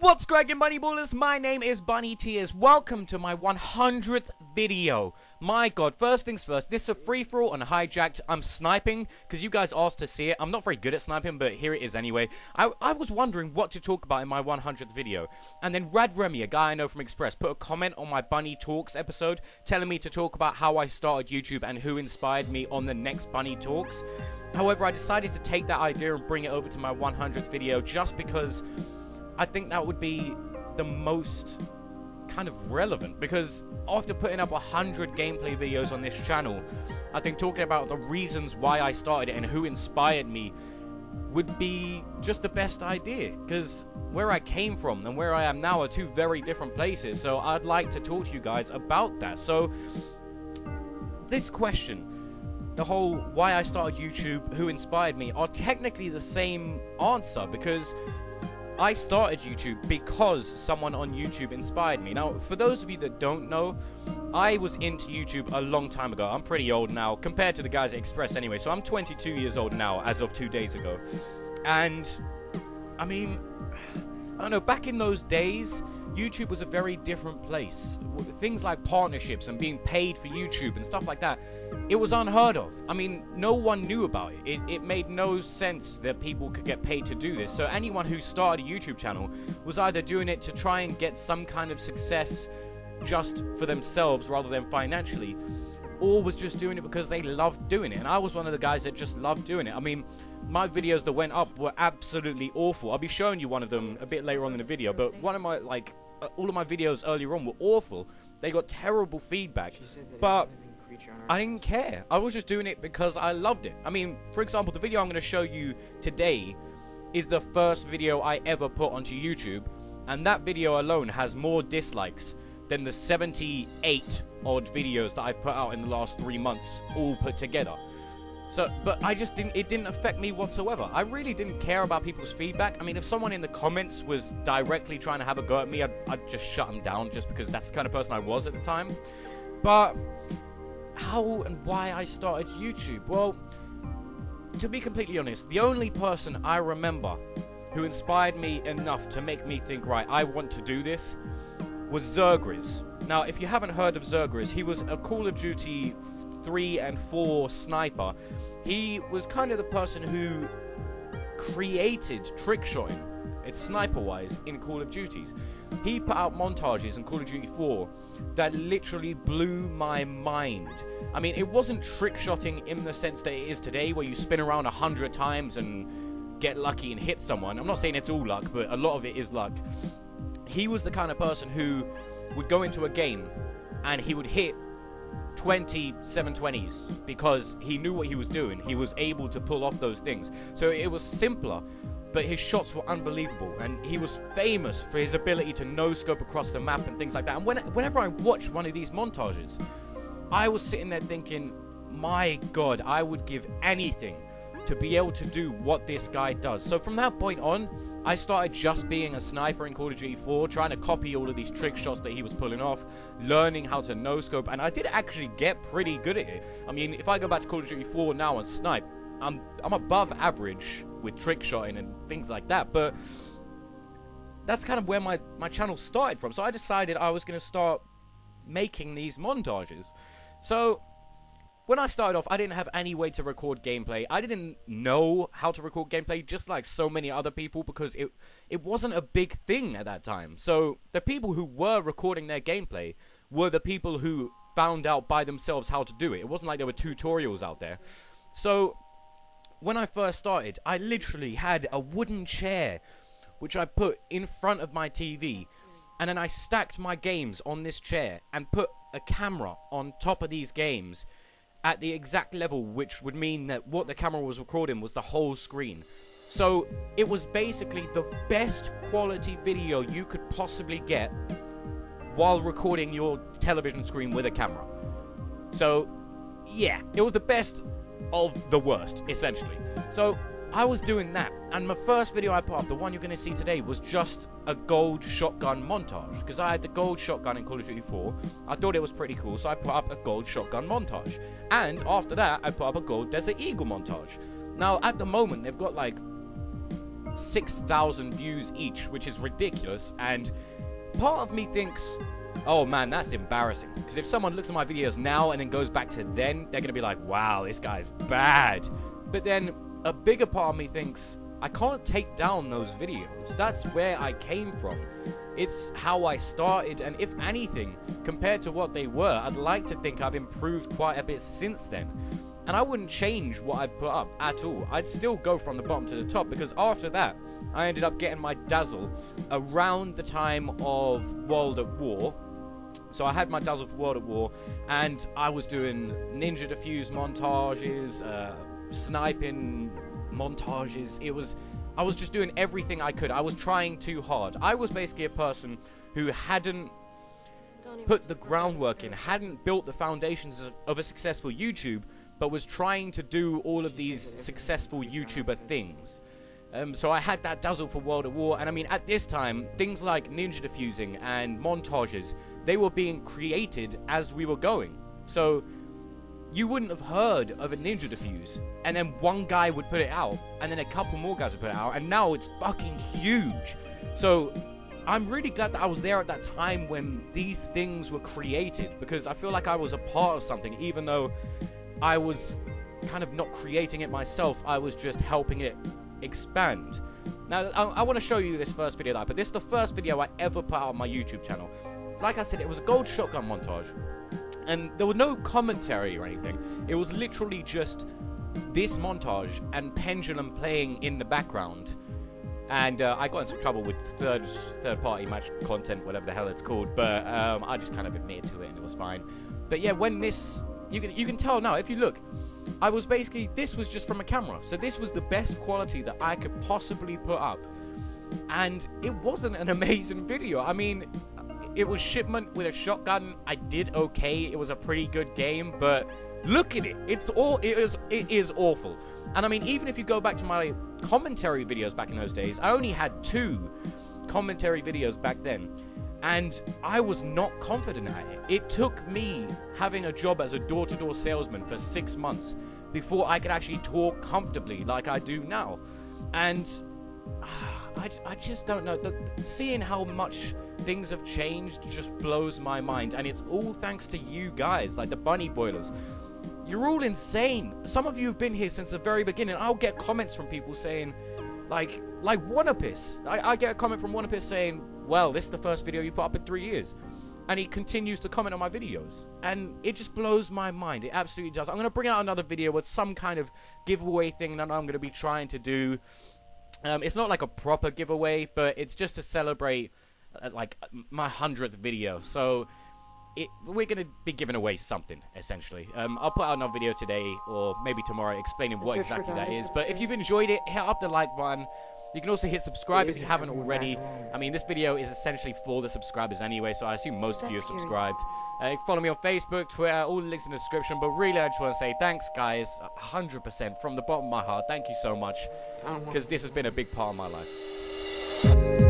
What's cracking, Bunny Ballers? My name is Bunny Tears. Welcome to my 100th video. My god, first things first, this is a free-for-all on Hijacked. I'm sniping, because you guys asked to see it. I'm not very good at sniping, but here it is anyway. I was wondering what to talk about in my 100th video. And then Rad Remy, a guy I know from Express, put a comment on my Bunny Talks episode, telling me to talk about how I started YouTube and who inspired me on the next Bunny Talks. However, I decided to take that idea and bring it over to my 100th video, just because I think that would be the most kind of relevant, because after putting up 100 gameplay videos on this channel, I think talking about the reasons why I started it and who inspired me would be just the best idea, because where I came from and where I am now are two very different places. So I'd like to talk to you guys about that. So this question, the whole why I started YouTube, who inspired me, are technically the same answer, because I started YouTube because someone on YouTube inspired me. Now, for those of you that don't know, I was into YouTube a long time ago. I'm pretty old now, compared to the guys at Express anyway. So I'm 22 years old now, as of 2 days ago. And, I mean, I don't know, back in those days, YouTube was a very different place. Things like partnerships and being paid for YouTube and stuff like that, it was unheard of. I mean, no one knew about it. It made no sense that people could get paid to do this. So anyone who started a YouTube channel was either doing it to try and get some kind of success just for themselves rather than financially, or was just doing it because they loved doing it. And I was one of the guys that just loved doing it. I mean, my videos that went up were absolutely awful. I'll be showing you one of them a bit later on in the video, but one of my, all of my videos earlier on were awful. They got terrible feedback, but I didn't care. I was just doing it because I loved it. I mean, for example, the video I'm going to show you today is the first video I ever put onto YouTube, and that video alone has more dislikes than the 78 odd videos that I've put out in the last 3 months, all put together. So, but it didn't affect me whatsoever. I really didn't care about people's feedback. I mean, if someone in the comments was directly trying to have a go at me, I'd just shut them down, just because that's the kind of person I was at the time. But how and why I started YouTube? Well, to be completely honest, the only person I remember who inspired me enough to make me think, right, I want to do this, was Zergriz. Now, if you haven't heard of Zergriz, he was a Call of Duty 3 and 4 sniper. He was kind of the person who created trickshotting, it's sniper-wise, in Call of Duties. He put out montages in Call of Duty 4 that literally blew my mind. I mean, it wasn't trickshotting in the sense that it is today, where you spin around 100 times and get lucky and hit someone. I'm not saying it's all luck, but a lot of it is luck. He was the kind of person who would go into a game and he would hit 20 720s because he knew what he was doing. He was able to pull off those things. So it was simpler, but his shots were unbelievable, and he was famous for his ability to no-scope across the map and things like that. And whenever I watched one of these montages, I was sitting there thinking, my god, I would give anything to be able to do what this guy does. So from that point on, I started just being a sniper in Call of Duty 4, trying to copy all of these trick shots that he was pulling off, learning how to no-scope, and I did actually get pretty good at it. I mean, if I go back to Call of Duty 4 now and snipe, I'm above average with trick shotting and things like that, but that's kind of where my channel started from. So I decided I was going to start making these montages. So when I started off, I didn't have any way to record gameplay. I didn't know how to record gameplay, just like so many other people, because it wasn't a big thing at that time. So the people who were recording their gameplay were the people who found out by themselves how to do it. It wasn't like there were tutorials out there. So when I first started, I literally had a wooden chair which I put in front of my TV, and then I stacked my games on this chair and put a camera on top of these games at the exact level, which would mean that what the camera was recording was the whole screen. So it was basically the best quality video you could possibly get while recording your television screen with a camera. So yeah, it was the best of the worst, essentially. So I was doing that, and my first video I put up, the one you're going to see today, was just a gold shotgun montage, because I had the gold shotgun in Call of Duty 4. I thought it was pretty cool, so I put up a gold shotgun montage. And after that, I put up a gold Desert Eagle montage. Now, at the moment, they've got like 6,000 views each, which is ridiculous. And part of me thinks, oh man, that's embarrassing. Because if someone looks at my videos now and then goes back to then, they're going to be like, wow, this guy's bad. But then a bigger part of me thinks, I can't take down those videos. That's where I came from. It's how I started, and if anything, compared to what they were, I'd like to think I've improved quite a bit since then. And I wouldn't change what I put up at all. I'd still go from the bottom to the top, because after that, I ended up getting my dazzle around the time of World at War. So I had my dazzle for World at War, and I was doing ninja defuse montages, sniping montages. I was just doing everything I could. I was trying too hard. I was basically a person who hadn't put the groundwork in, hadn't built the foundations of a successful YouTube, but was trying to do all of these successful YouTuber things. So I had that dazzle for World at War, and I mean, at this time, things like ninja defusing and montages, they were being created as we were going. So you wouldn't have heard of a ninja defuse, and then one guy would put it out, and then a couple more guys would put it out, and now it's fucking huge. So I'm really glad that I was there at that time when these things were created, because I feel like I was a part of something, even though I was kind of not creating it myself. I was just helping it expand. Now, I want to show you this first video that I put. This is the first video I ever put out on my YouTube channel. Like I said, it was a gold shotgun montage, and there was no commentary or anything. It was literally just this montage and Pendulum playing in the background. And I got in some trouble with third-party match content, whatever the hell it's called, but I just kind of admitted to it, and it was fine. But yeah, when this, you can tell now, if you look, I was basically, this was just from a camera, so this was the best quality that I could possibly put up, and it wasn't an amazing video. I mean, it was Shipment with a shotgun. I did okay. It was a pretty good game, but look at it. It is awful. And I mean, even if you go back to my commentary videos back in those days, I only had 2 commentary videos back then, and I was not confident at it. It took me having a job as a door-to-door salesman for 6 months before I could actually talk comfortably like I do now. And I just don't know. Seeing how much things have changed just blows my mind, and it's all thanks to you guys, like the Bunny Boilers. You're all insane. Some of you have been here since the very beginning. I'll get comments from people saying, like Wanapis. I get a comment from Wanapis saying, well, this is the first video you put up in 3 years. And he continues to comment on my videos. And it just blows my mind. It absolutely does. I'm going to bring out another video with some kind of giveaway thing that I'm going to be trying to do. It's not like a proper giveaway, but it's just to celebrate like my 100th video. So we're going to be giving away something, essentially. I'll put out another video today, or maybe tomorrow, explaining what exactly that is. But if you've enjoyed it, hit up the like button. You can also hit subscribe if you haven't already. I mean, this video is essentially for the subscribers anyway, so I assume most of you have subscribed. Follow me on Facebook, Twitter, all the links in the description. But really, I just want to say thanks, guys, 100% from the bottom of my heart. Thank you so much, because this has been a big part of my life.